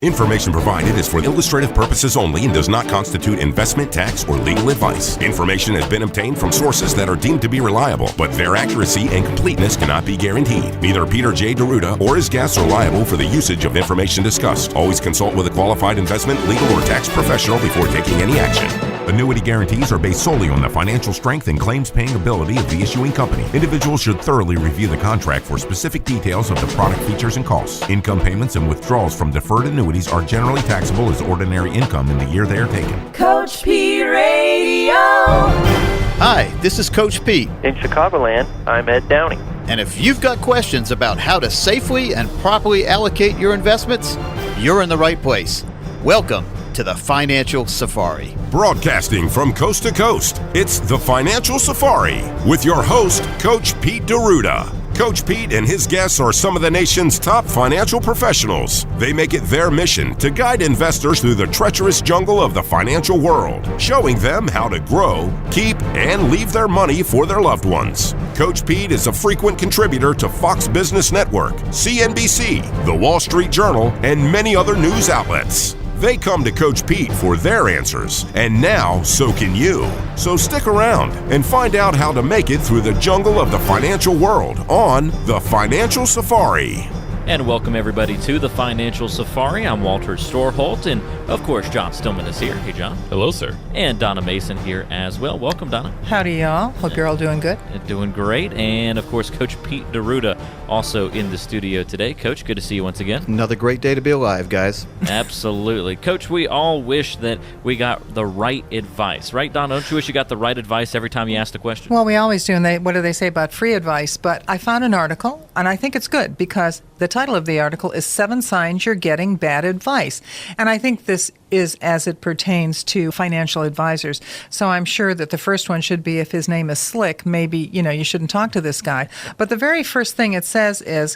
Information provided is for illustrative purposes only and does not constitute investment, tax, or legal advice. Information has been obtained from sources that are deemed to be reliable, but their accuracy and completeness cannot be guaranteed. Neither Peter J. D'Arruda or his guests are liable for the usage of information discussed. Always consult with a qualified investment, legal, or tax professional before taking any action. Annuity guarantees are based solely on the financial strength and claims-paying ability of the issuing company. Individuals should thoroughly review the contract for specific details of the product features and costs. Income payments and withdrawals from deferred annuities are generally taxable as ordinary income in the year they are taken. Coach Pete Radio. Hi, this is Coach Pete. In Chicagoland, I'm Ed Downing. And if you've got questions about how to safely and properly allocate your investments, you're in the right place. Welcome to the Financial Safari. Broadcasting from coast to coast, it's the Financial Safari with your host, Coach Pete D'Arruda. Coach Pete and his guests are some of the nation's top financial professionals. They make it their mission to guide investors through the treacherous jungle of the financial world, showing them how to grow, keep, and leave their money for their loved ones. Coach Pete is a frequent contributor to Fox Business Network, CNBC, The Wall Street Journal, and many other news outlets. They come to Coach Pete for their answers, and now so can you. So stick around and find out how to make it through the jungle of the financial world on the Financial Safari. And welcome everybody to the Financial Safari. I'm Walter Storholt, and of course John Stillman is here. Hey John. Hello, sir. And Donna Mason here as well. Welcome, Donna. Howdy, y'all. Hope you're all doing good. Doing great. And of course Coach Pete D'Arruda also in the studio today. Coach, good to see you once again. Another great day to be alive, guys. Absolutely. Coach, we all wish that we got the right advice. Right, Donna? Don't you wish you got the right advice every time you asked a question? Well, we always do, and what do they say about free advice? But I found an article, and I think it's good because the title of the article is 7 Signs You're Getting Bad Advice. And I think this is as it pertains to financial advisors. So I'm sure that the first one should be if his name is Slick, maybe, you shouldn't talk to this guy. But the very first thing it says is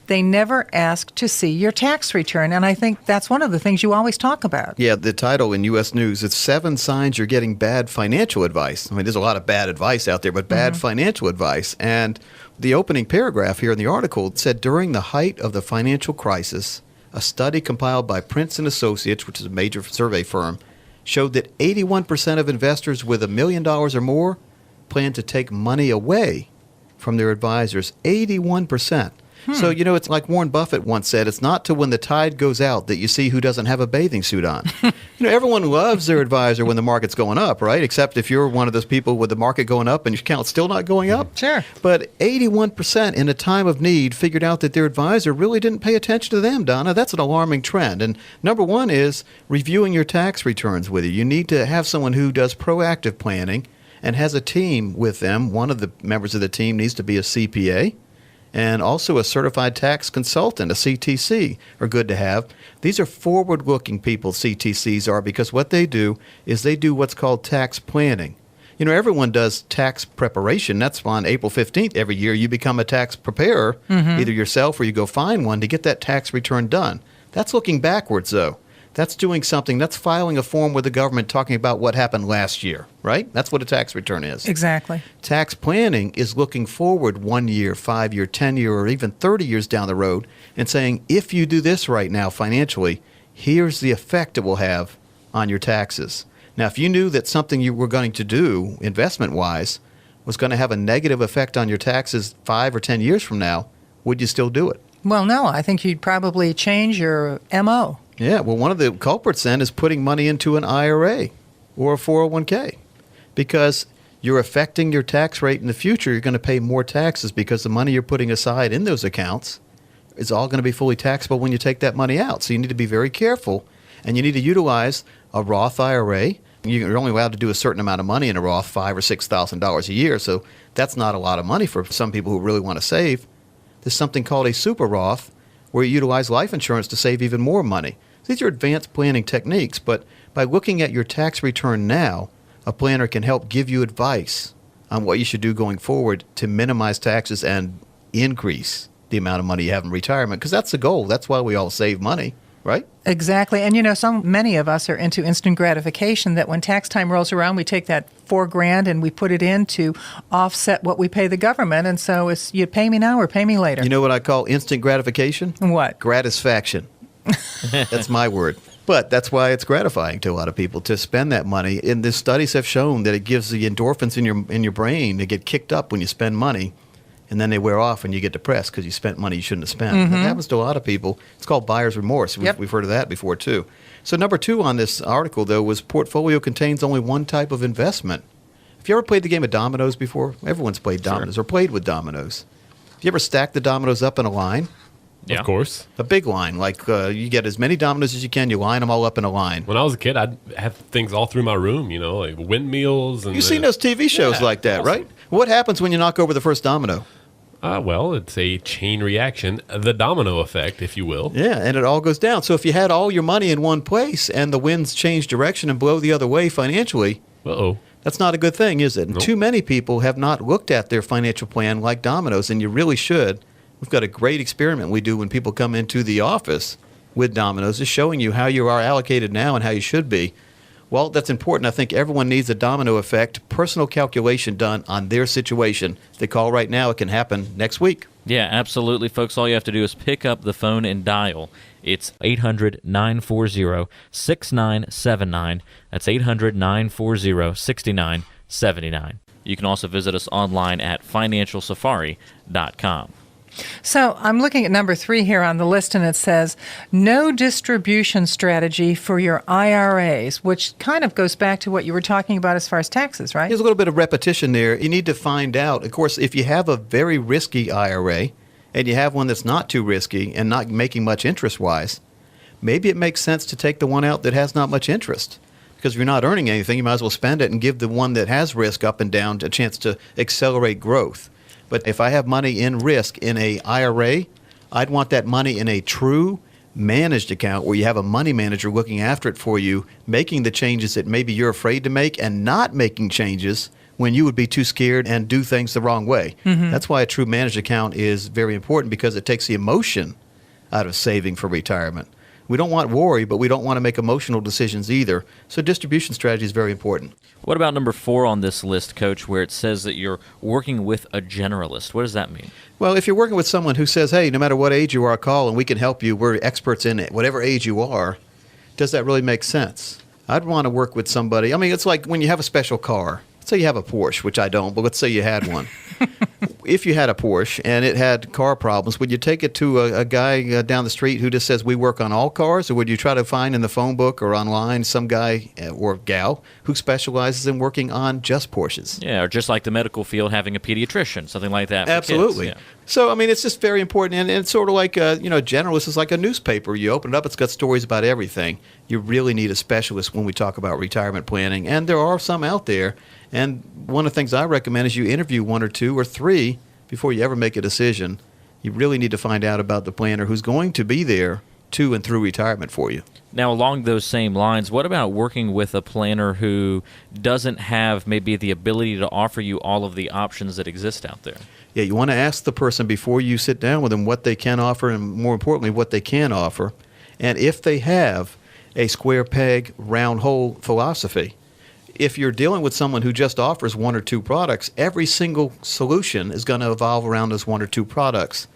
they never ask to see your tax return. And I think that's one of the things you always talk about. Yeah, the title in U.S. News, it's 7 Signs You're Getting Bad Financial Advice. I mean, there's a lot of bad advice out there, but bad financial advice. And the opening paragraph here in the article said, during the height of the financial crisis, a study compiled by Prince & Associates, which is a major survey firm, showed that 81% of investors with $1 million or more plan to take money away from their advisors. 81%. So, it's like Warren Buffett once said, it's not till when the tide goes out that you see who doesn't have a bathing suit on. Everyone loves their advisor when the market's going up, right? Except if you're one of those people with the market going up and your account's still not going up. Sure. But 81% in a time of need figured out that their advisor really didn't pay attention to them, Donna. That's an alarming trend. And number one is reviewing your tax returns with you. You need to have someone who does proactive planning and has a team with them. One of the members of the team needs to be a CPA. And also a certified tax consultant, a CTC, are good to have. These are forward-looking people, CTCs are, because what they do is they do what's called tax planning. Everyone does tax preparation. That's on April 15th every year. You become a tax preparer, either yourself or you go find one to get that tax return done. That's looking backwards, though. That's doing something. That's filing a form with the government talking about what happened last year, right? That's what a tax return is. Exactly. Tax planning is looking forward 1 year, 5 year, 10 year, or even 30 years down the road and saying, if you do this right now financially, here's the effect it will have on your taxes. Now, if you knew that something you were going to do investment-wise was going to have a negative effect on your taxes 5 or 10 years from now, would you still do it? Well, no. I think you'd probably change your MO. Yeah, well, one of the culprits then is putting money into an IRA or a 401k because you're affecting your tax rate in the future. You're going to pay more taxes because the money you're putting aside in those accounts is all going to be fully taxable when you take that money out. So you need to be very careful, and you need to utilize a Roth IRA. You're only allowed to do a certain amount of money in a Roth, $5,000 or $6,000 a year, so that's not a lot of money for some people who really want to save. There's something called a Super Roth, where you utilize life insurance to save even more money. These are advanced planning techniques, but by looking at your tax return now, a planner can help give you advice on what you should do going forward to minimize taxes and increase the amount of money you have in retirement, because that's the goal. That's why we all save money, right? Exactly. And many of us are into instant gratification that when tax time rolls around, we take that $4,000 and we put it in to offset what we pay the government. And so it's you pay me now or pay me later. You know what I call instant gratification? What? Gratisfaction. That's my word. But that's why it's gratifying to a lot of people to spend that money. And the studies have shown that it gives the endorphins in your brain to get kicked up when you spend money, and then they wear off and you get depressed because you spent money you shouldn't have spent. That happens to a lot of people. It's called buyer's remorse. We've heard of that before too. So number 2 on this article, though, was portfolio contains only one type of investment. Have you ever played the game of dominoes before? Everyone's played dominoes or played with dominoes. Have you ever stacked the dominoes up in a line? Yeah. Of course. A big line. Like you get as many dominoes as you can. You line them all up in a line. When I was a kid, I'd have things all through my room, like windmills. And You've seen those TV shows like that, awesome. right? What happens when you knock over the first domino? Well, it's a chain reaction, the domino effect, if you will. Yeah, and it all goes down. So if you had all your money in one place and the winds change direction and blow the other way financially, that's not a good thing, is it? And too many people have not looked at their financial plan like dominoes, and you really should. We've got a great experiment we do when people come into the office with dominoes, is showing you how you are allocated now and how you should be. Well, that's important. I think everyone needs a domino effect, personal calculation done on their situation. If they call right now, it can happen next week. Yeah, absolutely, folks. All you have to do is pick up the phone and dial. It's 800-940-6979. That's 800-940-6979. You can also visit us online at financialsafari.com. So I'm looking at number 3 here on the list, and it says no distribution strategy for your IRAs, which kind of goes back to what you were talking about as far as taxes, right? There's a little bit of repetition there. You need to find out, of course, if you have a very risky IRA and you have one that's not too risky and not making much interest-wise, maybe it makes sense to take the one out that has not much interest. Because if you're not earning anything, you might as well spend it and give the one that has risk up and down a chance to accelerate growth. But if I have money in risk in a IRA, I'd want that money in a true managed account where you have a money manager looking after it for you, making the changes that maybe you're afraid to make and not making changes when you would be too scared and do things the wrong way. That's why a true managed account is very important, because it takes the emotion out of saving for retirement. We don't want worry, but we don't want to make emotional decisions either. So distribution strategy is very important. What about number 4 on this list, Coach, where it says that you're working with a generalist? What does that mean? Well, if you're working with someone who says, hey, no matter what age you are, call and we can help you. We're experts in it. Whatever age you are, does that really make sense? I'd want to work with somebody. I mean, it's like when you have a special car. Let's say you have a Porsche, which I don't, but let's say you had one. If you had a Porsche and it had car problems, would you take it to a guy down the street who just says we work on all cars, or would you try to find in the phone book or online some guy or gal who specializes in working on just Porsches? Yeah, or just like the medical field, having a pediatrician, something like that. For Absolutely. Kids. Yeah. So, I mean, it's just very important. And it's sort of like, generalist is like a newspaper. You open it up, it's got stories about everything. You really need a specialist when we talk about retirement planning. And there are some out there. And one of the things I recommend is you interview 1 or 2 or 3 before you ever make a decision. You really need to find out about the planner who's going to be there to and through retirement for you. Now, along those same lines, what about working with a planner who doesn't have maybe the ability to offer you all of the options that exist out there? Yeah, you want to ask the person before you sit down with them what they can offer and, more importantly, what they can offer. And if they have a square peg, round hole philosophy, if you're dealing with someone who just offers 1 or 2 products, every single solution is going to evolve around those 1 or 2 products.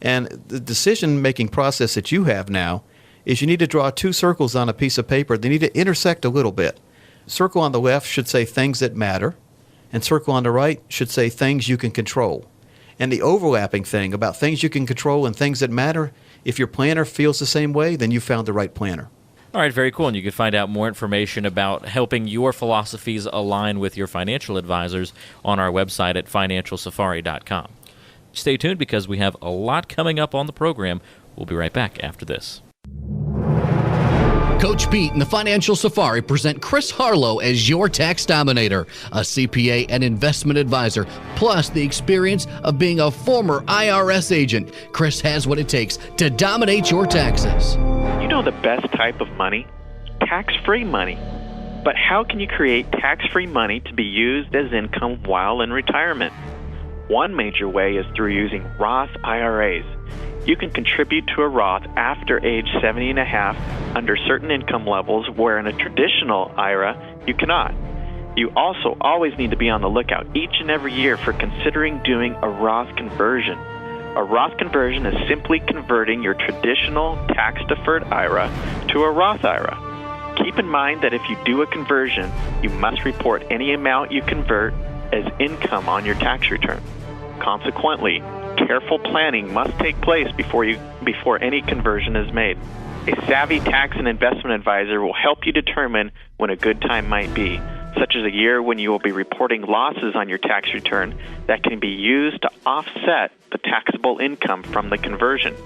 And the decision-making process that you have now is you need to draw 2 circles on a piece of paper. They need to intersect a little bit. Circle on the left should say things that matter, and circle on the right should say things you can control. And the overlapping thing about things you can control and things that matter, if your planner feels the same way, then you found the right planner. All right, very cool. And you can find out more information about helping your philosophies align with your financial advisors on our website at financialsafari.com. Stay tuned because we have a lot coming up on the program. We'll be right back after this. Coach Pete and the Financial Safari present Chris Harlow as your tax dominator, a CPA and investment advisor, plus the experience of being a former IRS agent. Chris has what it takes to dominate your taxes. You know the best type of money? Tax-free money. But how can you create tax-free money to be used as income while in retirement? One major way is through using Roth IRAs. You can contribute to a Roth after age 70 and a half under certain income levels, where in a traditional IRA, you cannot. You also always need to be on the lookout each and every year for considering doing a Roth conversion. A Roth conversion is simply converting your traditional tax-deferred IRA to a Roth IRA. Keep in mind that if you do a conversion, you must report any amount you convert as income on your tax return. Consequently, careful planning must take place before any conversion is made. A savvy tax and investment advisor will help you determine when a good time might be, such as a year when you will be reporting losses on your tax return that can be used to offset the taxable income from the conversion.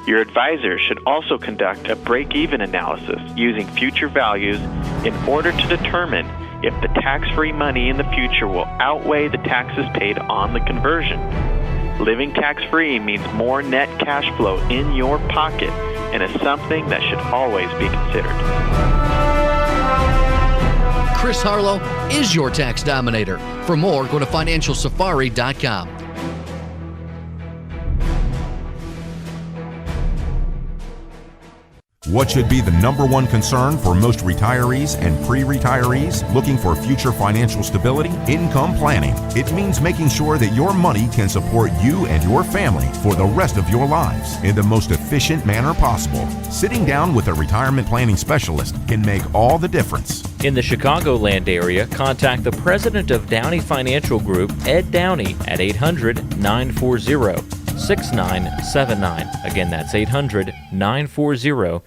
Your advisor should also conduct a break-even analysis using future values in order to determine if the tax-free money in the future will outweigh the taxes paid on the conversion. Living tax-free means more net cash flow in your pocket and is something that should always be considered. Chris Harlow is your tax dominator. For more, go to financialsafari.com. What should be the number one concern for most retirees and pre-retirees looking for future financial stability? Income planning. It means making sure that your money can support you and your family for the rest of your lives in the most efficient manner possible. Sitting down with a retirement planning specialist can make all the difference. In the Chicagoland area, contact the president of Downey Financial Group, Ed Downey, at 800-940-6979. Again, that's 800-940-6979.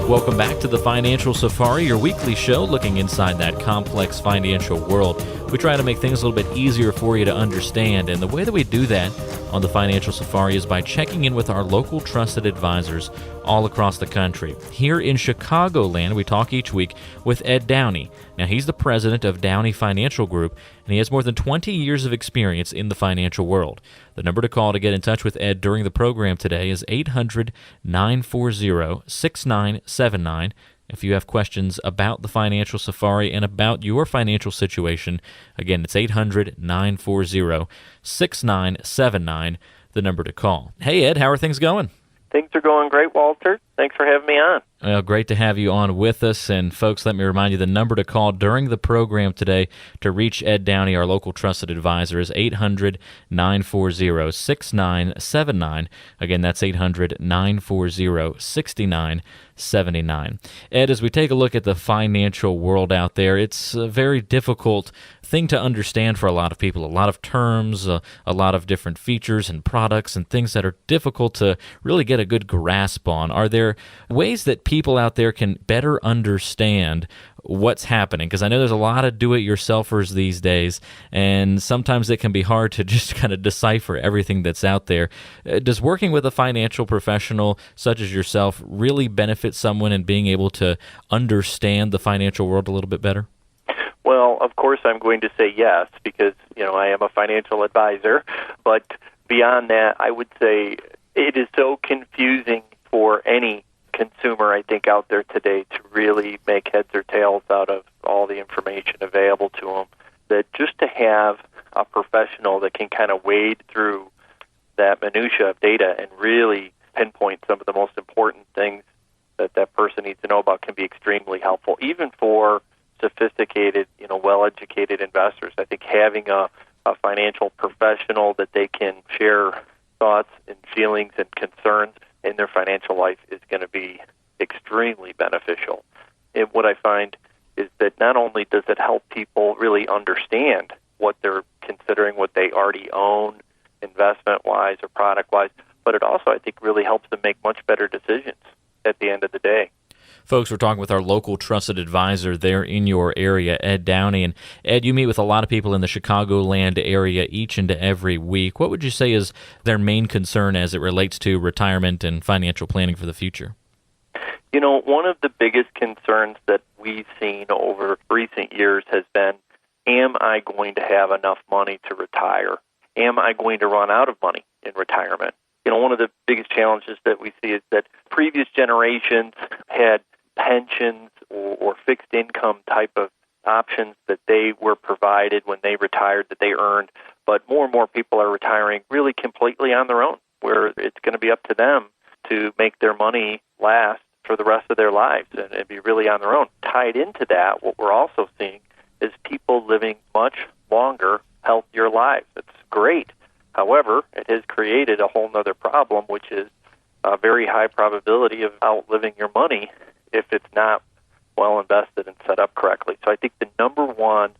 Welcome back to the Financial Safari, your weekly show looking inside that complex financial world. We try to make things a little bit easier for you to understand, and the way that we do that on the Financial Safari is by checking in with our local trusted advisors all across the country. Here in Chicagoland, we talk each week with Ed Downey. Now, he's the president of Downey Financial Group, and he has more than 20 years of experience in the financial world. The number to call to get in touch with Ed during the program today is 800-940-6979. If you have questions about the Financial Safari and about your financial situation, again, it's 800-940-6979, the number to call. Hey, Ed, how are things going? Things are going great, Walter. Thanks for having me on. Well, great to have you on with us. And folks, let me remind you, the number to call during the program today to reach Ed Downey, our local trusted advisor, is 800-940-6979. Again, that's 800-940-6979. Ed, as we take a look at the financial world out there, it's a very difficult thing to understand for a lot of people. A lot of terms, a lot of different features and products and things that are difficult to really get a good grasp on. Are there ways that people out there can better understand what's happening? Because I know there's a lot of do-it-yourselfers these days, and sometimes it can be hard to just kind of decipher everything that's out there. Does working with a financial professional such as yourself really benefit someone in being able to understand the financial world a little bit better? Well, of course I'm going to say yes, because, I am a financial advisor. But beyond that, I would say it is so confusing for any consumer, I think, out there today to really make heads or tails out of all the information available to them, that just to have a professional that can kind of wade through that minutia of data and really pinpoint some of the most important things that person needs to know about can be extremely helpful, even for sophisticated, well-educated investors. I think having a financial professional that they can share thoughts and feelings and concerns in their financial life is going to be extremely beneficial. And what I find is that not only does it help people really understand what they're considering, what they already own, investment-wise or product-wise, but it also, I think, really helps them make much better decisions at the end of the day. Folks, we're talking with our local trusted advisor there in your area, Ed Downey. And Ed, you meet with a lot of people in the Chicagoland area each and every week. What would you say is their main concern as it relates to retirement and financial planning for the future? One of the biggest concerns that we've seen over recent years has been, am I going to have enough money to retire? Am I going to run out of money in retirement? One of the biggest challenges that we see is that previous generations had pensions or fixed income type of options that they were provided when they retired, that they earned, but more and more people are retiring really completely on their own, where it's going to be up to them to make their money last for the rest of their lives and be really on their own. Tied into that, what we're also seeing is people living much longer, healthier lives. It's great. However, it has created a whole other problem, which is a very high probability of outliving your money if it's not well invested and set up correctly. So I think the number one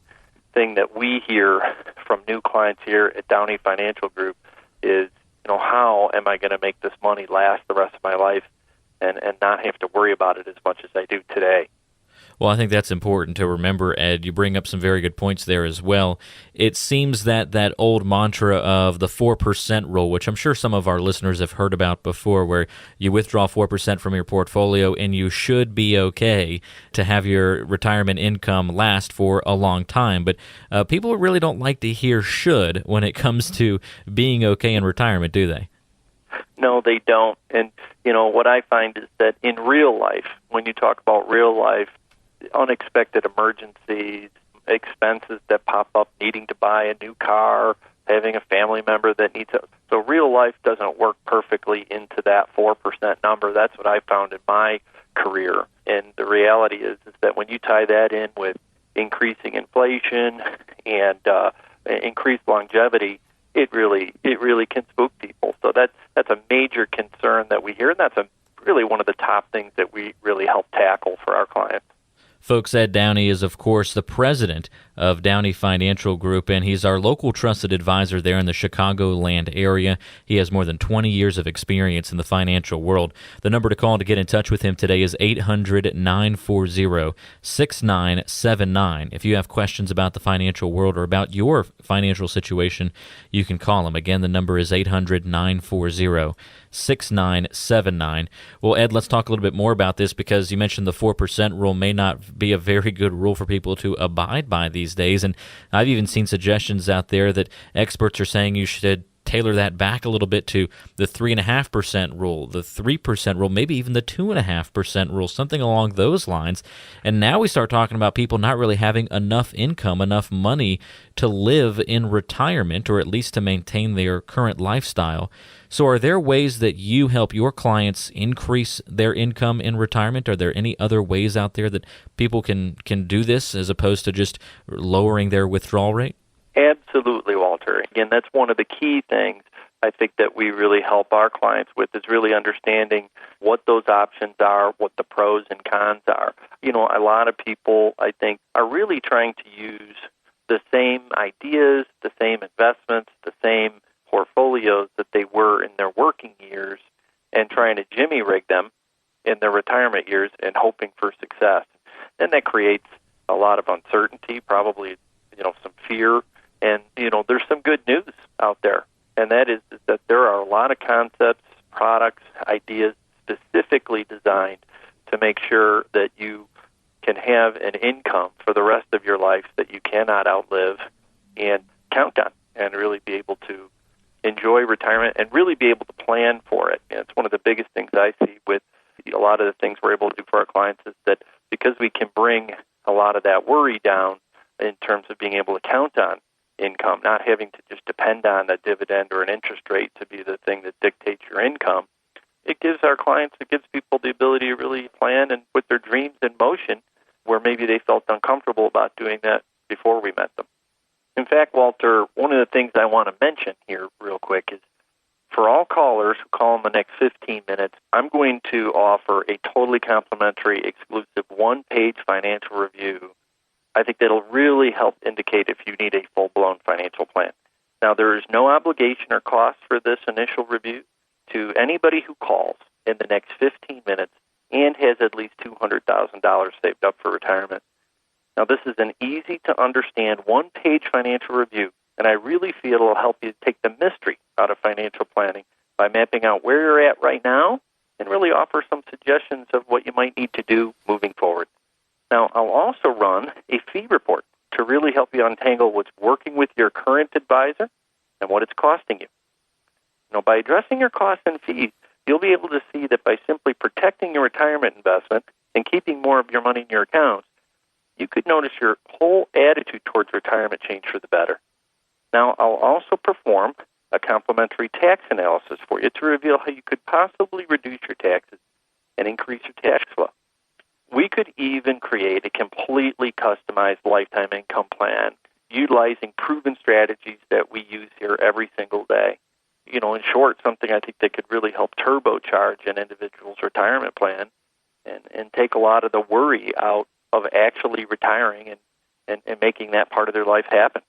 thing that we hear from new clients here at Downey Financial Group is, how am I going to make this money last the rest of my life and not have to worry about it as much as I do today? Well, I think that's important to remember, Ed. You bring up some very good points there as well. It seems that old mantra of the 4% rule, which I'm sure some of our listeners have heard about before, where you withdraw 4% from your portfolio and you should be okay to have your retirement income last for a long time. But people really don't like to hear should when it comes to being okay in retirement, do they? No, they don't. And, what I find is that in real life, when you talk about real life, unexpected emergencies, expenses that pop up, needing to buy a new car, having a family member that needs it. So real life doesn't work perfectly into that 4% number. That's what I found in my career. And the reality is that when you tie that in with increasing inflation and increased longevity, it really can spook people. So that's a major concern that we hear, and that's really one of the top things that we really help tackle for our clients. Folks, Ed Downey is, of course, the president of Downey Financial Group, and he's our local trusted advisor there in the Chicagoland area. He has more than 20 years of experience in the financial world. The number to call to get in touch with him today is 800-940-6979. If you have questions about the financial world or about your financial situation, you can call him. Again, the number is 800-940-6979. Well, Ed, let's talk a little bit more about this, because you mentioned the 4% rule may not be a very good rule for people to abide by these days. And I've even seen suggestions out there that experts are saying you should tailor that back a little bit to the 3.5% rule, the 3% rule, maybe even the 2.5% rule, something along those lines. And now we start talking about people not really having enough income, enough money to live in retirement, or at least to maintain their current lifestyle. So are there ways that you help your clients increase their income in retirement? Are there any other ways out there that people can do this as opposed to just lowering their withdrawal rate? Absolutely, Walter. Again, that's one of the key things I think that we really help our clients with, is really understanding what those options are, what the pros and cons are. A lot of people, I think, are really trying to use the same ideas, the same investments, the same portfolios that they were in their working years, and trying to jimmy rig them in their retirement years and hoping for success. And that creates a lot of uncertainty, probably, some fear. And, there's some good news out there, and that is that there are a lot of concepts, products, ideas specifically designed to make sure that you can have an income for the rest of your life that you cannot outlive and count on, and really be able to enjoy retirement and really be able to plan for it. And it's one of the biggest things I see with a lot of the things we're able to do for our clients, is that because we can bring a lot of that worry down in terms of being able to count on income, not having to just depend on a dividend or an interest rate to be the thing that dictates your income. It gives people the ability to really plan and put their dreams in motion where maybe they felt uncomfortable about doing that before we met them. In fact, Walter, one of the things I want to mention here real quick is, for all callers who call in the next 15 minutes, I'm going to offer a totally complimentary, exclusive one-page financial review. I think that'll really help indicate if you need a full-blown financial plan. Now, there is no obligation or cost for this initial review to anybody who calls in the next 15 minutes and has at least $200,000 saved up for retirement. Now, this is an easy-to-understand one-page financial review, and I really feel it'll help you take the mystery out of financial planning by mapping out where you're at right now and really offer some suggestions of what you might need to do moving forward. Now, I'll also run a fee report to really help you untangle what's working with your current advisor and what it's costing you. By addressing your costs and fees, you'll be able to see that by simply protecting your retirement investment and keeping more of your money in your accounts, you could notice your whole attitude towards retirement change for the better. Now, I'll also perform a complimentary tax analysis for you to reveal how you could possibly reduce your taxes and increase your tax flow. We could even create a completely customized lifetime income plan utilizing proven strategies that we use here every single day. In short, something I think that could really help turbocharge an individual's retirement plan and take a lot of the worry out of actually retiring and making that part of their life happen.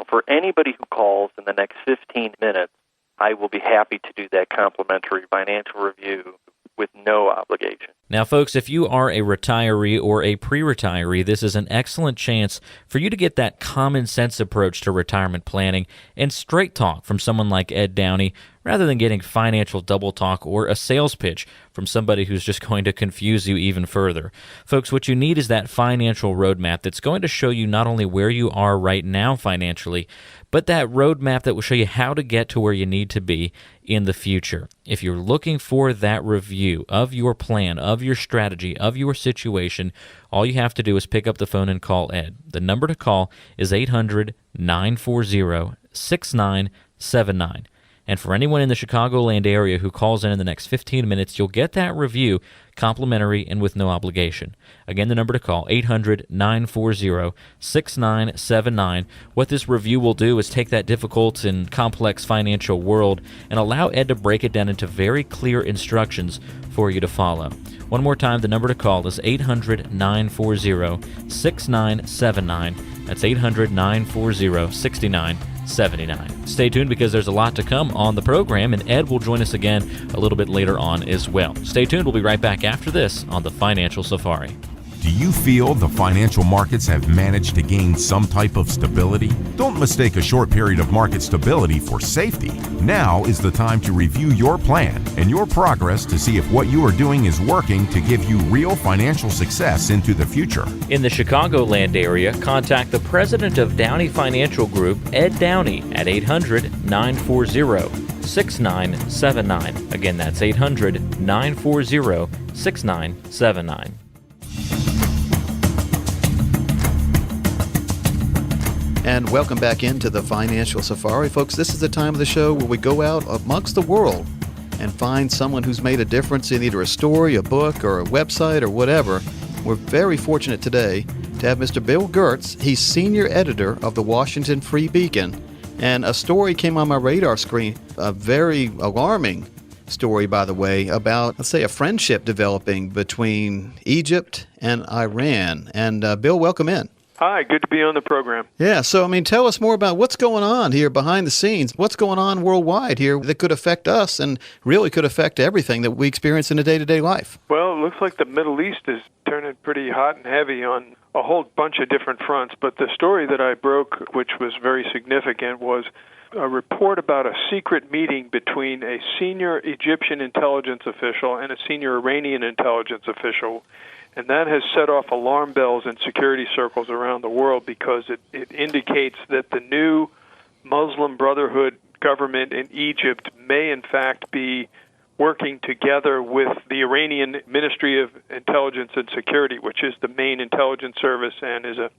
For anybody who calls in the next 15 minutes, I will be happy to do that complimentary financial review with no obligation. Now, folks, if you are a retiree or a pre-retiree, this is an excellent chance for you to get that common sense approach to retirement planning and straight talk from someone like Ed Downey, rather than getting financial double talk or a sales pitch from somebody who's just going to confuse you even further. Folks, what you need is that financial roadmap that's going to show you not only where you are right now financially, but that roadmap that will show you how to get to where you need to be in the future. If you're looking for that review of your plan, of your strategy, of your situation, all you have to do is pick up the phone and call Ed. The number to call is 800-940-6979. And for anyone in the Chicagoland area who calls in the next 15 minutes, you'll get that review complimentary and with no obligation. Again, the number to call, 800-940-6979. What this review will do is take that difficult and complex financial world and allow Ed to break it down into very clear instructions for you to follow. One more time, the number to call is 800-940-6979. That's 800-940-6979. Stay tuned because there's a lot to come on the program, and Ed will join us again a little bit later on as well. Stay tuned. We'll be right back after this on the Financial Safari. Do you feel the financial markets have managed to gain some type of stability? Don't mistake a short period of market stability for safety. Now is the time to review your plan and your progress to see if what you are doing is working to give you real financial success into the future. In the Chicagoland area, contact the president of Downey Financial Group, Ed Downey, at 800-940-6979. Again, that's 800-940-6979. And welcome back into the Financial Safari. Folks, this is the time of the show where we go out amongst the world and find someone who's made a difference in either a story, a book, or a website, or whatever. We're very fortunate today to have Mr. Bill Gertz. He's senior editor of the Washington Free Beacon. And a story came on my radar screen, a very alarming story, by the way, about, let's say, a friendship developing between Egypt and Iran. And Bill, welcome in. Hi, good to be on the program. Yeah, so, tell us more about what's going on here behind the scenes. What's going on worldwide here that could affect us and really could affect everything that we experience in a day-to-day life? Well, it looks like the Middle East is turning pretty hot and heavy on a whole bunch of different fronts. But the story that I broke, which was very significant, was a report about a secret meeting between a senior Egyptian intelligence official and a senior Iranian intelligence official. And that has set off alarm bells in security circles around the world because it indicates that the new Muslim Brotherhood government in Egypt may in fact be working together with the Iranian Ministry of Intelligence and Security, which is the main intelligence service and is a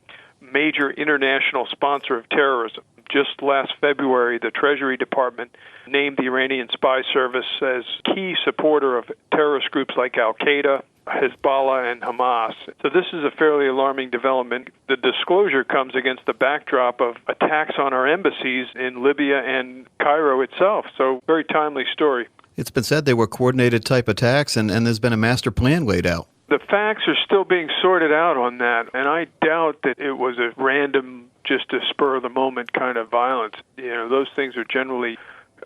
major international sponsor of terrorism. Just last February, the Treasury Department named the Iranian spy service as key supporter of terrorist groups like Al-Qaeda, Hezbollah, and Hamas. So this is a fairly alarming development. The disclosure comes against the backdrop of attacks on our embassies in Libya and Cairo itself. So very timely story. It's been said they were coordinated type attacks, and there's been a master plan laid out. The facts are still being sorted out on that, and I doubt that it was a random, just a spur-of-the-moment kind of violence. Those things are generally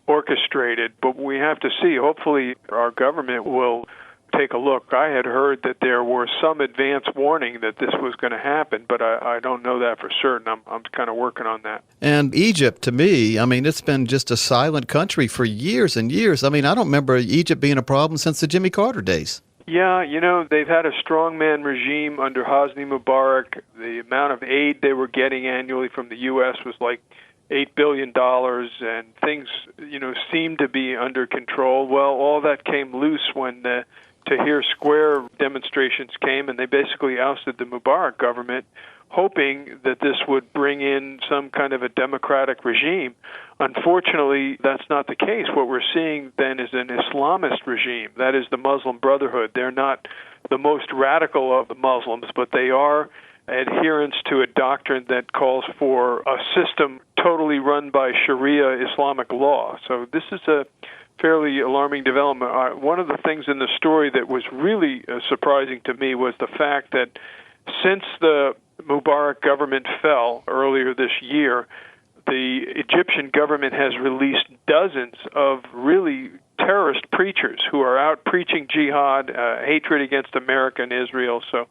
orchestrated, but we have to see. Hopefully our government will take a look. I had heard that there were some advance warning that this was going to happen, but I don't know that for certain. I'm kind of working on that. And Egypt, to me, it's been just a silent country for years and years. I don't remember Egypt being a problem since the Jimmy Carter days. Yeah, they've had a strongman regime under Hosni Mubarak. The amount of aid they were getting annually from the U.S. was like $8 billion, and things, seemed to be under control. Well, all that came loose when the Tahrir Square demonstrations came, and they basically ousted the Mubarak government, hoping that this would bring in some kind of a democratic regime. Unfortunately, that's not the case. What we're seeing then is an Islamist regime. That is the Muslim Brotherhood. They're not the most radical of the Muslims, but they are adherents to a doctrine that calls for a system totally run by Sharia Islamic law. So this is a fairly alarming development. One of the things in the story that was really surprising to me was the fact that since the Mubarak government fell earlier this year, the Egyptian government has released dozens of really terrorist preachers who are out preaching jihad, hatred against America and Israel. So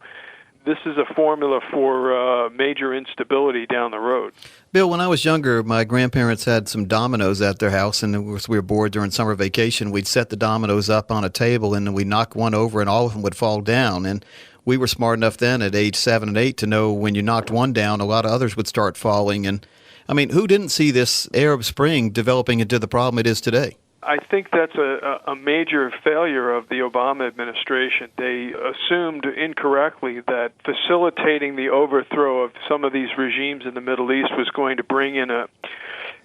this is a formula for major instability down the road. Bill, when I was younger, my grandparents had some dominoes at their house, and we were bored during summer vacation. We'd set the dominoes up on a table, and then we'd knock one over, and all of them would fall down. And we were smart enough then at age 7 and 8 to know when you knocked one down, a lot of others would start falling. And, I mean, who didn't see this Arab Spring developing into the problem it is today? I think that's a major failure of the Obama administration. They assumed incorrectly that facilitating the overthrow of some of these regimes in the Middle East was going to bring in an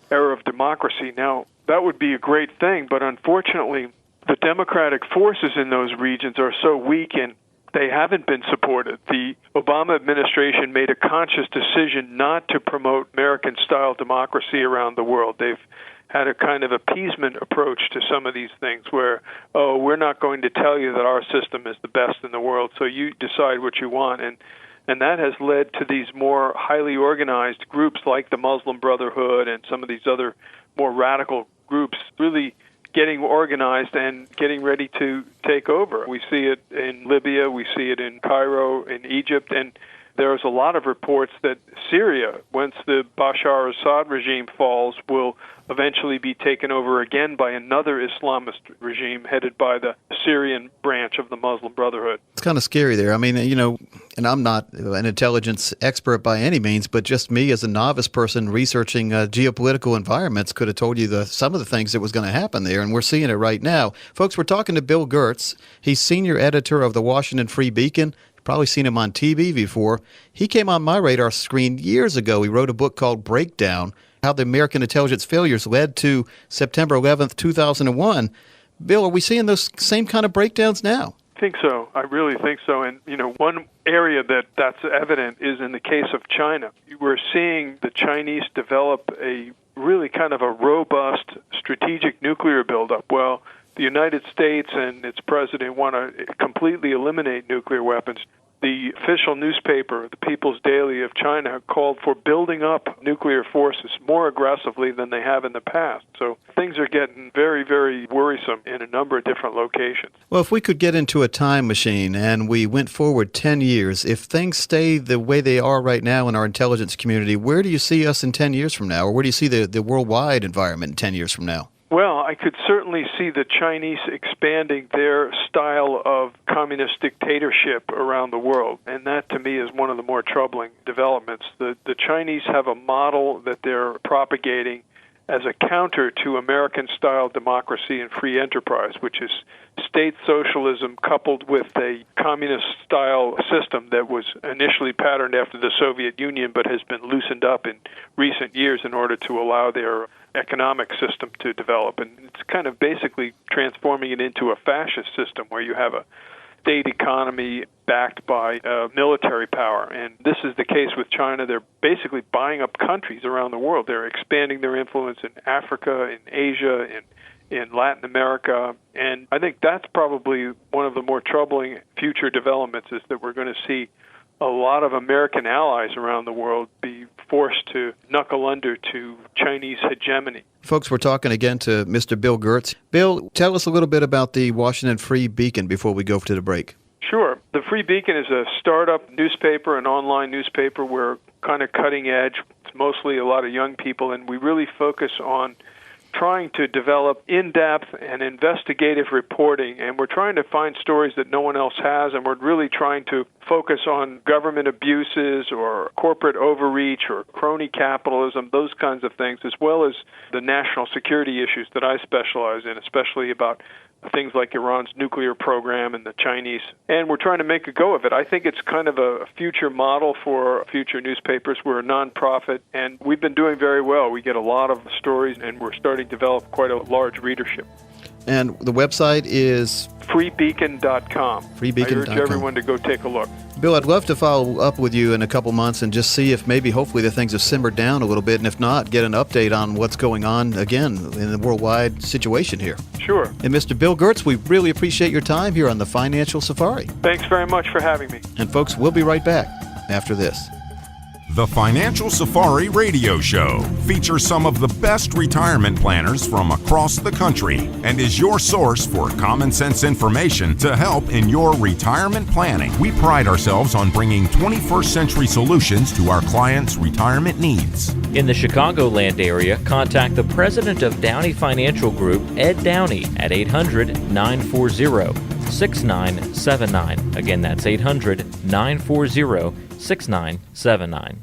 era of democracy. Now, that would be a great thing, but unfortunately, the democratic forces in those regions are so weak and they haven't been supported. The Obama administration made a conscious decision not to promote American-style democracy around the world. They've had a kind of appeasement approach to some of these things where, oh, we're not going to tell you that our system is the best in the world, so you decide what you want. And that has led to these more highly organized groups like the Muslim Brotherhood and some of these other more radical groups really getting organized and getting ready to take over. We see it in Libya, we see it in Cairo, in Egypt, and there's a lot of reports that Syria, once the Bashar al-Assad regime falls, will eventually be taken over again by another Islamist regime headed by the Syrian branch of the Muslim Brotherhood. It's kind of scary there. I mean, you know, and I'm not an intelligence expert by any means, but just me as a novice person researching geopolitical environments could have told you some of the things that was going to happen there, and we're seeing it right now. Folks, we're talking to Bill Gertz. He's senior editor of the Washington Free Beacon. Probably seen him on TV before. He came on my radar screen years ago. He wrote a book called Breakdown, How the American Intelligence Failures Led to September 11th, 2001. Bill, are we seeing those same kind of breakdowns now? I think so. I really think so. And, you know, one area that's evident is in the case of China. We're seeing the Chinese develop a really kind of a robust strategic nuclear buildup. Well, the United States and its president want to completely eliminate nuclear weapons. The official newspaper, the People's Daily of China, called for building up nuclear forces more aggressively than they have in the past. So things are getting very, very worrisome in a number of different locations. Well, if we could get into a time machine and we went forward 10 years, if things stay the way they are right now in our intelligence community, where do you see us in 10 years from now? Or where do you see the worldwide environment in 10 years from now? Well, I could certainly see the Chinese expanding their style of communist dictatorship around the world, and that to me is one of the more troubling developments. The Chinese have a model that they're propagating as a counter to American-style democracy and free enterprise, which is state socialism coupled with a communist-style system that was initially patterned after the Soviet Union but has been loosened up in recent years in order to allow their economic system to develop. And it's kind of basically transforming it into a fascist system where you have a state economy backed by military power. And this is the case with China. They're basically buying up countries around the world. They're expanding their influence in Africa, in Asia, in Latin America. And I think that's probably one of the more troubling future developments, is that we're going to see a lot of American allies around the world be forced to knuckle under to Chinese hegemony. Folks, we're talking again to Mr. Bill Gertz. Bill, tell us a little bit about the Washington Free Beacon before we go to the break. Sure. The Free Beacon is a startup newspaper, an online newspaper. We're kind of cutting edge. It's mostly a lot of young people, and we really focus on trying to develop in-depth and investigative reporting, and we're trying to find stories that no one else has, and we're really trying to focus on government abuses or corporate overreach or crony capitalism, those kinds of things, as well as the national security issues that I specialize in, especially about things like Iran's nuclear program and the Chinese, and we're trying to make a go of it. I think it's kind of a future model for future newspapers. We're a nonprofit, and we've been doing very well. We get a lot of stories, and we're starting to develop quite a large readership. And the website is freebeacon.com. Freebeacon.com. I urge everyone to go take a look. Bill, I'd love to follow up with you in a couple months and just see if maybe hopefully the things have simmered down a little bit, and if not, get an update on what's going on again in the worldwide situation here. Sure. And Mr. Bill Gertz, we really appreciate your time here on the Financial Safari. Thanks very much for having me. And folks, we'll be right back after this. The Financial Safari Radio Show features some of the best retirement planners from across the country and is your source for common sense information to help in your retirement planning. We pride ourselves on bringing 21st century solutions to our clients' retirement needs. In the Chicagoland area, contact the president of Downey Financial Group, Ed Downey, at 800-940-6979. Again, that's 800-940-6979.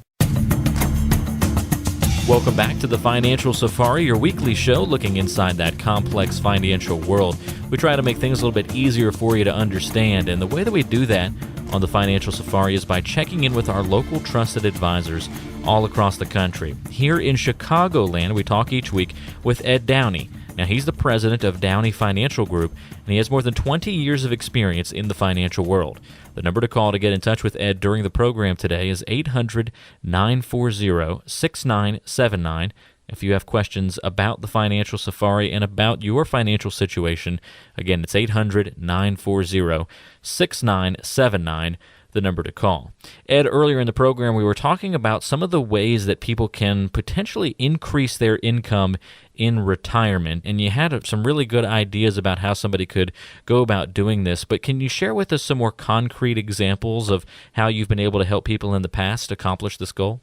Welcome back to the Financial Safari, your weekly show looking inside that complex financial world. We try to make things a little bit easier for you to understand, and the way that we do that on the Financial Safari is by checking in with our local trusted advisors all across the country. Here in Chicagoland, we talk each week with Ed Downey. Now, he's the president of Downey Financial Group, and he has more than 20 years of experience in the financial world. The number to call to get in touch with Ed during the program today is 800-940-6979. If you have questions about the Financial Safari and about your financial situation, again, it's 800-940-6979. The number to call. Ed, earlier in the program, we were talking about some of the ways that people can potentially increase their income in retirement, and you had some really good ideas about how somebody could go about doing this, but can you share with us some more concrete examples of how you've been able to help people in the past accomplish this goal?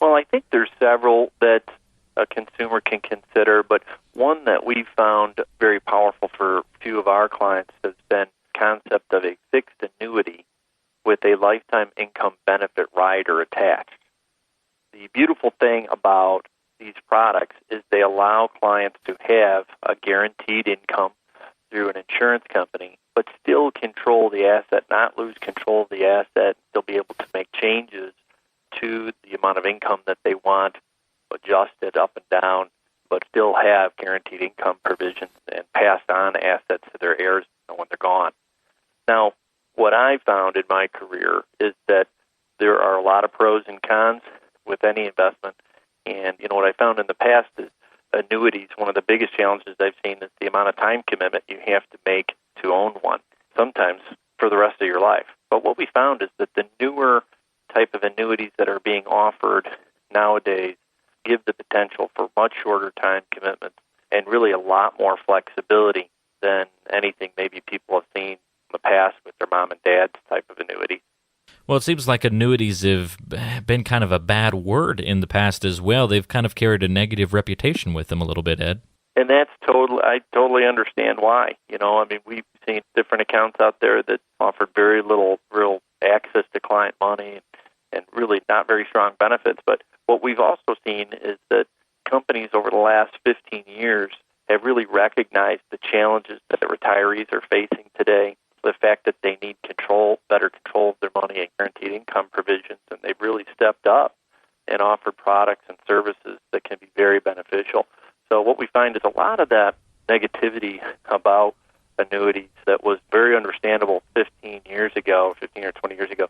Well, I think there's several that a consumer can consider, but one that we've found very powerful for a few of our clients has been the concept of a fixed annuity with a lifetime income benefit rider attached. The beautiful thing about these products is they allow clients to have a guaranteed income through an insurance company, but still control the asset, not lose control of the asset, still be able to make changes to the amount of income that they want, adjust it up and down, but still have guaranteed income provisions and pass on assets to their heirs when they're gone. Now, what I found in my career is that there are a lot of pros and cons with any investment. And, what I found in the past is annuities, one of the biggest challenges I've seen is the amount of time commitment you have to make to own one, sometimes for the rest of your life. But what we found is that the newer type of annuities that are being offered nowadays give the potential for much shorter time commitments and really a lot more flexibility than anything maybe people have seen in the past with their mom and dad's type of annuity. Well, it seems like annuities have been kind of a bad word in the past as well. They've kind of carried a negative reputation with them a little bit, Ed. And I totally understand why. We've seen different accounts out there that offered very little real access to client money and really not very strong benefits. But what we've also seen is that companies over the last 15 years have really recognized the challenges that the retirees are facing today, the fact that they need better control of their money and guaranteed income provisions, and they've really stepped up and offered products and services that can be very beneficial. So what we find is a lot of that negativity about annuities that was very understandable 15 or 20 years ago,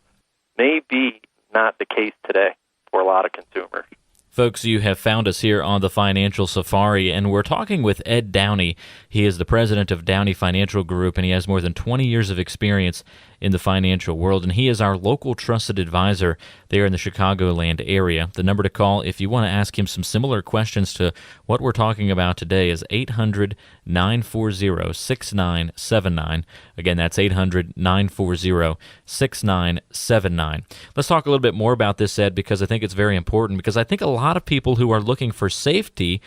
may be not the case today for a lot of consumers. Folks, you have found us here on the Financial Safari, and we're talking with Ed Downey. He is the president of Downey Financial Group, and he has more than 20 years of experience in the financial world, and he is our local trusted advisor there in the Chicagoland area. The number to call if you want to ask him some similar questions to what we're talking about today is 800-940-6979. Again, that's 800-940-6979. Let's talk a little bit more about this, Ed, because I think it's very important, because I think a lot of people who are looking for safety,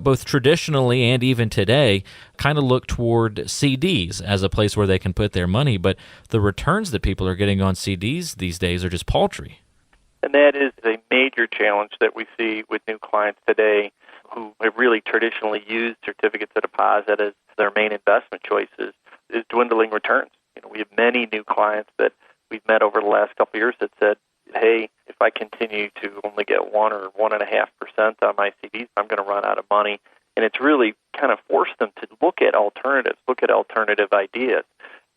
both traditionally and even today, kind of look toward CDs as a place where they can put their money, but the returns that people are getting on CDs these days are just paltry. And that is a major challenge that we see with new clients today who have really traditionally used certificates of deposit as their main investment choices is dwindling returns. We have many new clients that we've met over the last couple of years that said, hey, if I continue to only get 1 or 1.5% on my CDs, I'm going to run out of money. And it's really kind of forced them to look at alternatives, look at alternative ideas.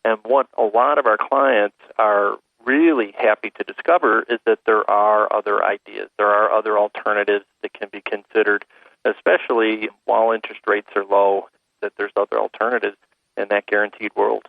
And what a lot of our clients are really happy to discover is that there are other ideas. There are other alternatives that can be considered, especially while interest rates are low, that there's other alternatives in that guaranteed world.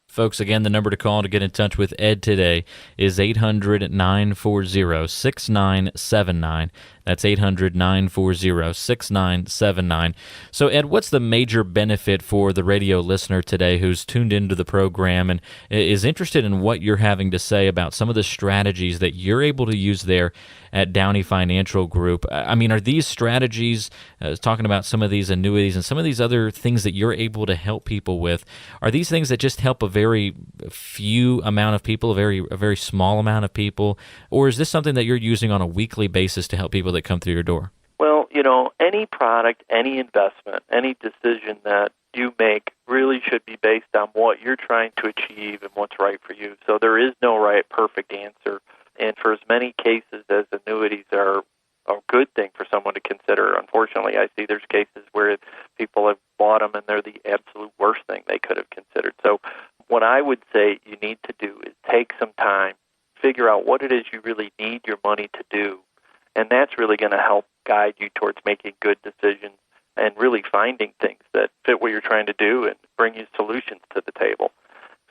Folks, again, the number to call to get in touch with Ed today is 800-940-6979. That's 800-940-6979. So, Ed, what's the major benefit for the radio listener today who's tuned into the program and is interested in what you're having to say about some of the strategies that you're able to use there at Downey Financial Group? I mean, are these strategies, talking about some of these annuities and some of these other things that you're able to help people with, are these things that just help a very few amount of people, a very small amount of people, or is this something that you're using on a weekly basis to help people that come through your door? Well, any product, any investment, any decision that you make really should be based on what you're trying to achieve and what's right for you. So there is no right, perfect answer. And for as many cases as annuities are a good thing for someone to consider, unfortunately, I see there's cases where people have bought them and they're the absolute worst thing they could have considered. So what I would say you need to do is take some time, figure out what it is you really need your money to do, and that's really going to help guide you towards making good decisions and really finding things that fit what you're trying to do and bring you solutions to the table.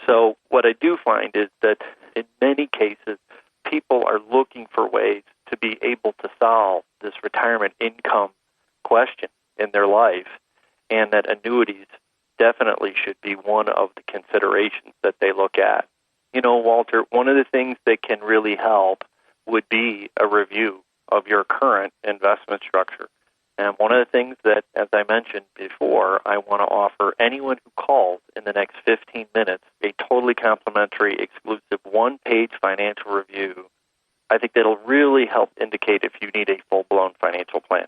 So what I do find is that in many cases, people are looking for ways to be able to solve this retirement income question in their life, and that annuities definitely should be one of the considerations that they look at. Walter, one of the things that can really help would be a review of your current investment structure. And one of the things that, as I mentioned before, I want to offer anyone who calls in the next 15 minutes a totally complimentary, exclusive one-page financial review. I think that'll really help indicate if you need a full-blown financial plan.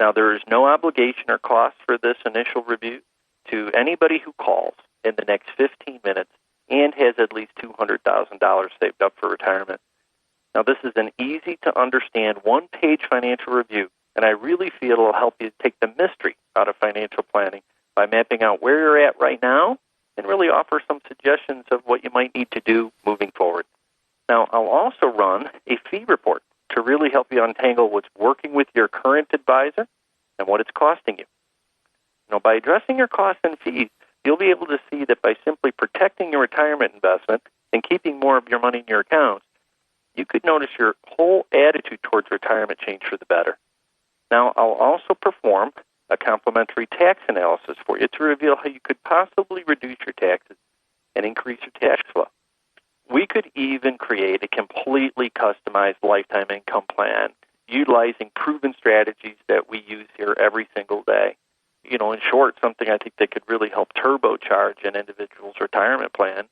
Now, there is no obligation or cost for this initial review to anybody who calls in the next 15 minutes and has at least $200,000 saved up for retirement. Now, this is an easy-to-understand one-page financial review, and I really feel it'll help you take the mystery out of financial planning by mapping out where you're at right now and really offer some suggestions of what you might need to do moving forward. Now, I'll also run a fee report to really help you untangle what's working with your current advisor and what it's costing you. By addressing your costs and fees, you'll be able to see that by simply protecting your retirement investment and keeping more of your money in your accounts, you could notice your whole attitude towards retirement change for the better. Now, I'll also perform a complimentary tax analysis for you to reveal how you could possibly reduce your taxes and increase your cash flow. We could even create a completely customized lifetime income plan utilizing proven strategies that we use here every single day. In short, something I think that could really help turbocharge an individual's retirement plan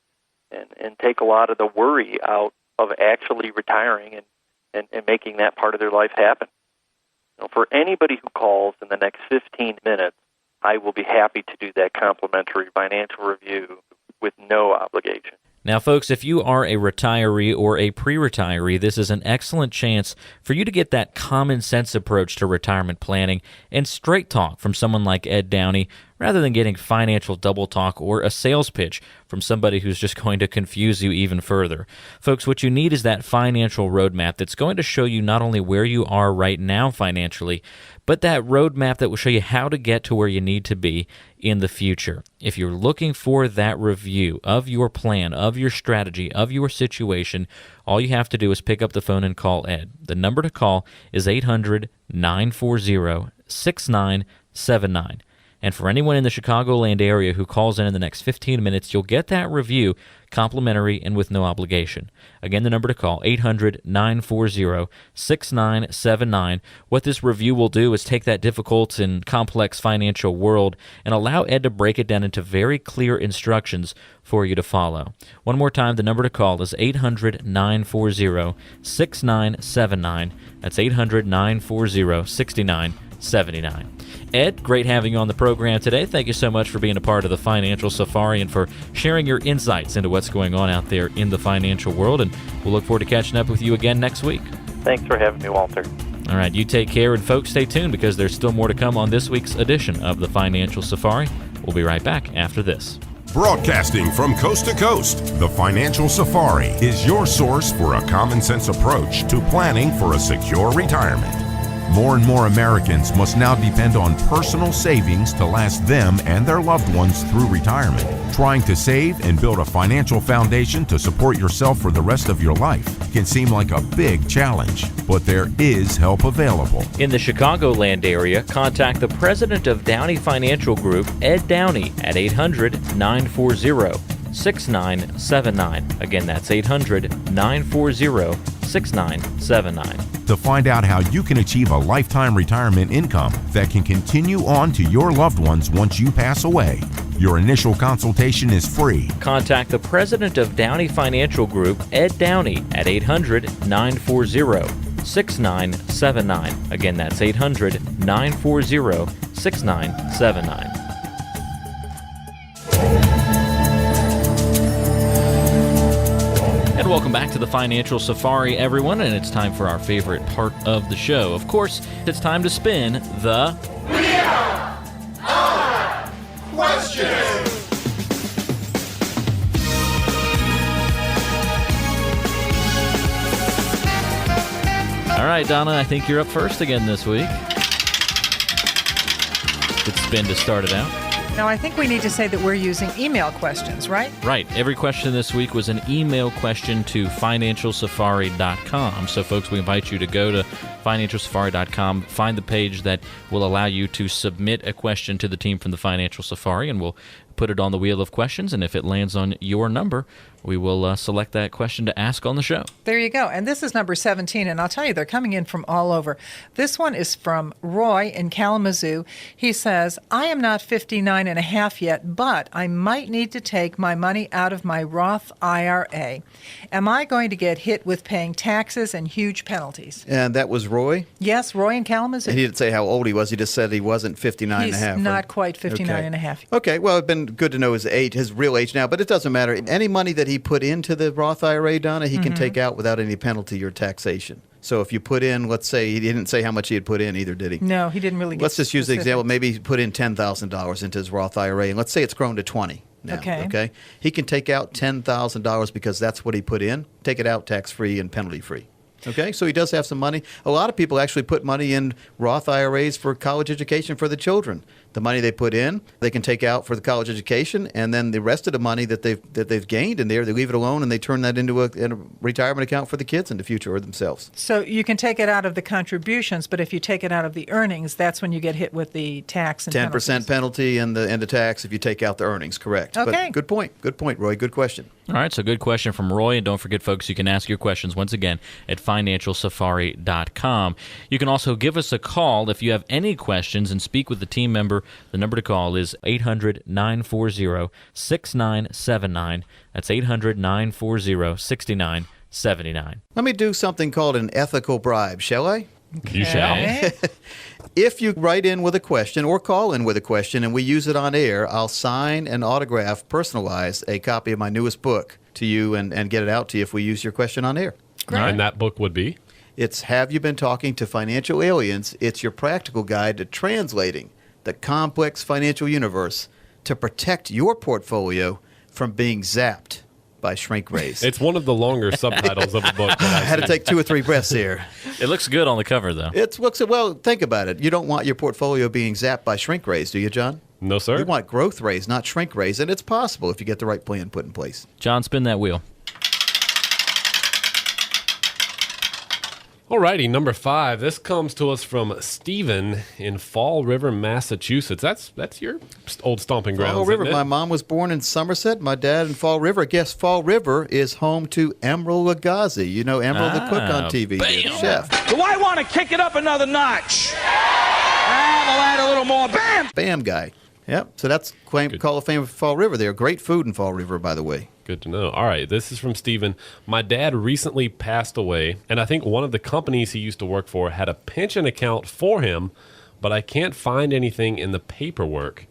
and take a lot of the worry out of actually retiring and making that part of their life happen. For anybody who calls in the next 15 minutes, I will be happy to do that complimentary financial review with no obligation. Now, folks, if you are a retiree or a pre-retiree, this is an excellent chance for you to get that common sense approach to retirement planning and straight talk from someone like Ed Downey, rather than getting financial double talk or a sales pitch from somebody who's just going to confuse you even further. Folks, what you need is that financial roadmap that's going to show you not only where you are right now financially, but that roadmap that will show you how to get to where you need to be in the future. If you're looking for that review of your plan, of your strategy, of your situation, all you have to do is pick up the phone and call Ed. The number to call is 800-940-6979. And for anyone in the Chicagoland area who calls in the next 15 minutes, you'll get that review complimentary and with no obligation. Again, the number to call, 800-940-6979. What this review will do is take that difficult and complex financial world and allow Ed to break it down into very clear instructions for you to follow. One more time, the number to call is 800-940-6979. That's 800-940-6979. Ed, great having you on the program today. Thank you so much for being a part of the Financial Safari and for sharing your insights into what's going on out there in the financial world. And we'll look forward to catching up with you again next week. Thanks for having me, Walter. All right, you take care, and folks, stay tuned because there's still more to come on this week's edition of the Financial Safari. We'll be right back after this. Broadcasting from coast to coast, the Financial Safari is your source for a common sense approach to planning for a secure retirement. More and more Americans must now depend on personal savings to last them and their loved ones through retirement. Trying to save and build a financial foundation to support yourself for the rest of your life can seem like a big challenge, but there is help available. In the Chicagoland area, contact the president of Downey Financial Group, Ed Downey, at 800-940-6979. Again, that's 800-940-6979. To find out how you can achieve a lifetime retirement income that can continue on to your loved ones once you pass away. Your initial consultation is free. Contact the president of Downey Financial Group, Ed Downey, at 800-940-6979. Again, that's 800-940-6979. And welcome back to the Financial Safari, everyone, and it's time for our favorite part of the show. Of course, it's time to spin the Wheel of Questions. All right, Donna, I think you're up first again this week. Good spin to start it out. Now, I think we need to say that we're using email questions, right? Right. Every question this week was an email question to financialsafari.com. So, folks, we invite you to go to financialsafari.com, find the page that will allow you to submit a question to the team from the Financial Safari, and we'll put it on the wheel of questions. And if it lands on your number, we will select that question to ask on the show. There you go. And this is number 17, and I'll tell you, they're coming in from all over. This one is from Roy in Kalamazoo. He says, I am not 59 and a half yet, but I might need to take my money out of my Roth IRA. Am I going to get hit with paying taxes and huge penalties? And that was Roy? Yes, Roy in Kalamazoo. And he didn't say how old he was. He just said he wasn't 59 and a half. He's not quite 59 and a half. Okay, well, it's been good to know his age, his real age now, but it doesn't matter. Any money that he put into the Roth IRA, Donna, he can take out without any penalty or taxation. So if you put in, let's say, he didn't say how much he had put in either, did he? No, he didn't really get Let's just use the specifics. example. Maybe he put in $10,000 into his Roth IRA, and let's say it's grown to 20 now. Okay. He can take out $10,000 because that's what he put in, take it out tax-free and penalty-free. Okay, so he does have some money. A lot of people actually put money in Roth IRAs for college education for the children. The money they put in, they can take out for the college education, and then the rest of the money that they've gained in there, they leave it alone and they turn that into a retirement account for the kids in the future or themselves. So you can take it out of the contributions, but if you take it out of the earnings, that's when you get hit with the tax and 10% penalty and the tax if you take out the earnings. Correct. Okay. But good point. Good point, Roy. Good question. All right, so good question from Roy. And don't forget, folks, you can ask your questions once again at financialsafari.com. You can also give us a call if you have any questions and speak with the team member. The number to call is 800-940-6979. That's 800-940-6979. Let me do something called an ethical bribe, shall I? You shall. If you write in with a question or call in with a question and we use it on air, I'll sign and autograph, personalize a copy of my newest book to you and get it out to you if we use your question on air. Great. And that book would be? It's Have You Been Talking to Financial Aliens? It's your practical guide to translating the complex financial universe to protect your portfolio from being zapped by shrink rays. It's one of the longer subtitles of a book. I had to take 2 or 3 breaths here. It looks good on the cover, though. It looks, well, think about it. You don't want your portfolio being zapped by shrink rays, do you, John? No, sir. You want growth rays, not shrink rays, and it's possible if you get the right plan put in place. John, spin that wheel. Alrighty, number 5. This comes to us from Stephen in Fall River, Massachusetts. That's your old stomping grounds. Fall River. Isn't it? My mom was born in Somerset. My dad in Fall River. I guess Fall River is home to Emeril Lagasse. You know Emeril the cook on TV, the chef. Do I want to kick it up another notch? We'll add a little more. Bam! Bam guy. Yep. So that's Call of Fame of Fall River there. Great food in Fall River, by the way. Good to know. All right, this is from Stephen. My dad recently passed away, and I think one of the companies he used to work for had a pension account for him, but I can't find anything in the paperwork.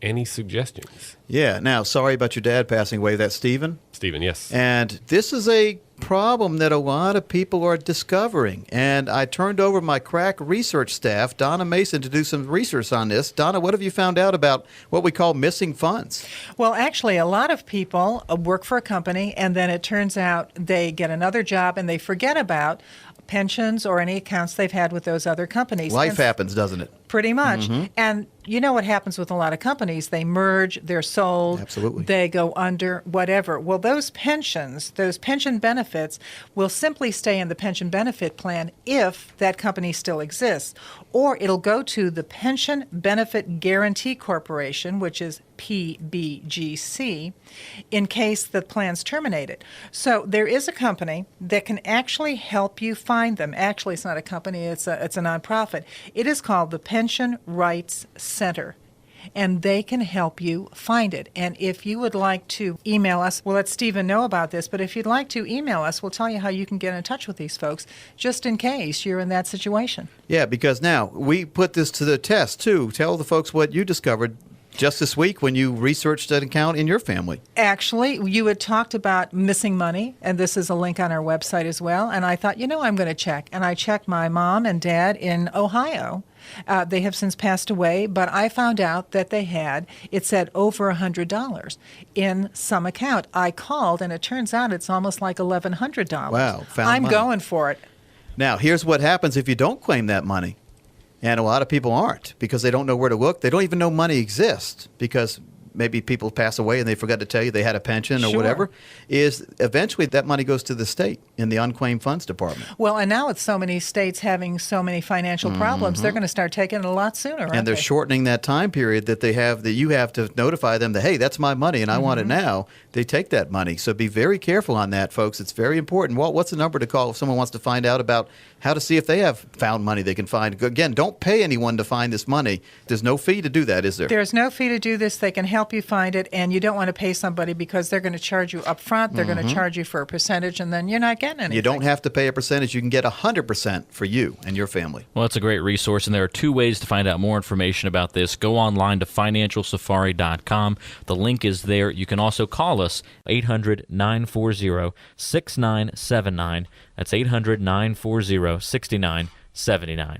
Any suggestions? Yeah. Now, sorry about your dad passing away. That's Stephen? Stephen, yes. And this is a problem that a lot of people are discovering. And I turned over my crack research staff, Donna Mason, to do some research on this. Donna, what have you found out about what we call missing funds? Well, actually, a lot of people work for a company, and then it turns out they get another job and they forget about pensions or any accounts they've had with those other companies. Life happens, doesn't it? Pretty much. And you know what happens with a lot of companies? They merge, they're sold, Absolutely. They go under, whatever. Well, those pensions, those pension benefits will simply stay in the pension benefit plan if that company still exists. Or it'll go to the Pension Benefit Guarantee Corporation, which is PBGC, in case the plan's terminated. So there is a company that can actually help you find them. Actually, it's not a company, it's a nonprofit. It is called the Pension Rights Center, and they can help you find it. And if you would like to email us, we'll let Stephen know about this, but if you'd like to email us, we'll tell you how you can get in touch with these folks, just in case you're in that situation. Yeah, because now we put this to the test, too. Tell the folks what you discovered just this week when you researched an account in your family. Actually, you had talked about missing money, and this is a link on our website as well. And I thought, I'm going to check. And I checked my mom and dad in Ohio. They have since passed away, but I found out that it said over $100 in some account. I called, and it turns out it's almost like $1,100. Wow, I'm going for it. Now, here's what happens if you don't claim that money. And a lot of people aren't because they don't know where to look. They don't even know money exists because maybe people pass away and they forgot to tell you they had a pension or whatever, is eventually that money goes to the state in the unclaimed funds department. Well, and now with so many states having so many financial problems, they're going to start taking it a lot sooner, aren't and they're they? shortening that time period that you have to notify them that, hey, that's my money and I want it now. They take that money. So be very careful on that, folks. It's very important. Walt, what's the number to call if someone wants to find out about how to see if they have found money they can find? Again, don't pay anyone to find this money. There's no fee to do that, is there? There's no fee to do this. They can help you find it, and you don't want to pay somebody because they're going to charge you up front. They're going to charge you for a percentage, and then you're not getting anything. You don't have to pay a percentage. You can get 100% for you and your family. Well, it's a great resource, and there are two ways to find out more information about this. Go online to financialsafari.com. The link is there. You can also call us, 800-940-6979. That's 800-940-6979.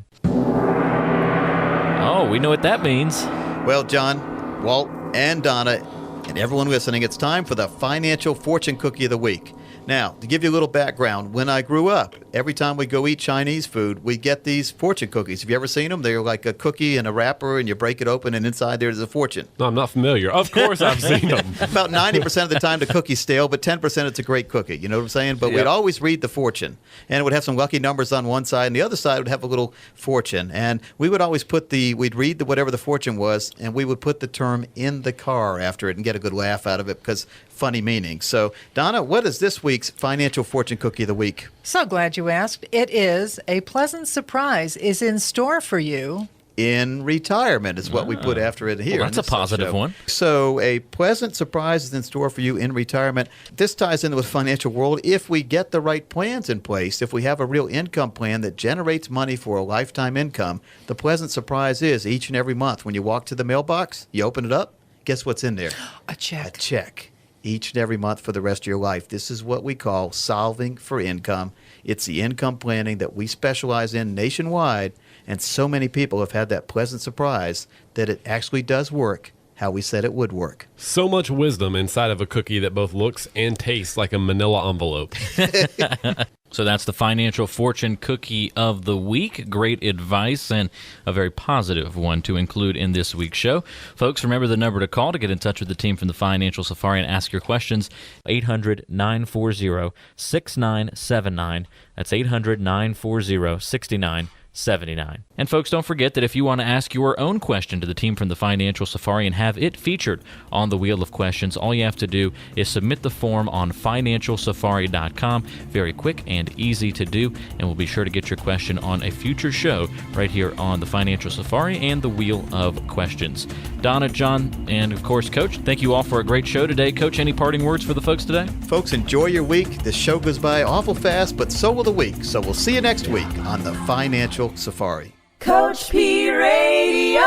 Oh, we know what that means. Well, John, Walt, and Donna, and everyone listening, it's time for the Financial Fortune Cookie of the Week. Now, to give you a little background, when I grew up, every time we go eat Chinese food, we get these fortune cookies. Have you ever seen them? They're like a cookie in a wrapper, and you break it open, and inside there's a fortune. No, I'm not familiar. Of course I've seen them. About 90% of the time, the cookie's stale, but 10% it's a great cookie. You know what I'm saying? But we'd always read the fortune, and it would have some lucky numbers on one side, and the other side would have a little fortune. And we would always we'd read whatever the fortune was, and we would put the term "in the car" after it and get a good laugh out of it because funny meaning. So, Donna, what is this week's Financial Fortune Cookie of the Week? So glad you asked. It is a pleasant surprise is in store for you. In retirement is what we put after it here. Well, that's a positive one. So a pleasant surprise is in store for you in retirement. This ties into the financial world. If we get the right plans in place, if we have a real income plan that generates money for a lifetime income, the pleasant surprise is each and every month when you walk to the mailbox, you open it up, guess what's in there? A check. A check. Each and every month for the rest of your life. This is what we call solving for income. It's the income planning that we specialize in nationwide, and so many people have had that pleasant surprise that it actually does work how we said it would work. So much wisdom inside of a cookie that both looks and tastes like a manila envelope. So that's the Financial Fortune Cookie of the Week. Great advice and a very positive one to include in this week's show. Folks, remember the number to call to get in touch with the team from the Financial Safari and ask your questions, 800-940-6979. That's 800-940-6979. And folks, don't forget that if you want to ask your own question to the team from the Financial Safari and have it featured on the Wheel of Questions, all you have to do is submit the form on financialsafari.com. Very quick and easy to do, and we'll be sure to get your question on a future show right here on the Financial Safari and the Wheel of Questions. Donna, John, and of course, Coach, thank you all for a great show today. Coach, any parting words for the folks today? Folks, enjoy your week. This show goes by awful fast, but so will the week. So we'll see you next week on the Financial Safari. Coach P Radio.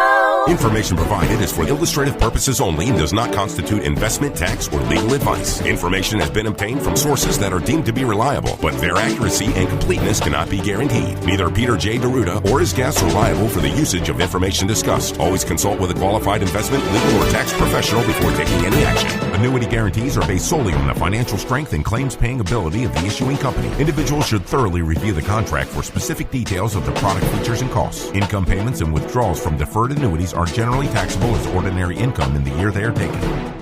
Information provided is for illustrative purposes only and does not constitute investment, tax, or legal advice. Information has been obtained from sources that are deemed to be reliable, but their accuracy and completeness cannot be guaranteed. Neither Peter J. D'Arruda or his guests are liable for the usage of information discussed. Always consult with a qualified investment, legal, or tax professional before taking any action. Annuity guarantees are based solely on the financial strength and claims-paying ability of the issuing company. Individuals should thoroughly review the contract for specific details of the product features and costs. Income payments and withdrawals from deferred annuities are generally taxable as ordinary income in the year they are taken.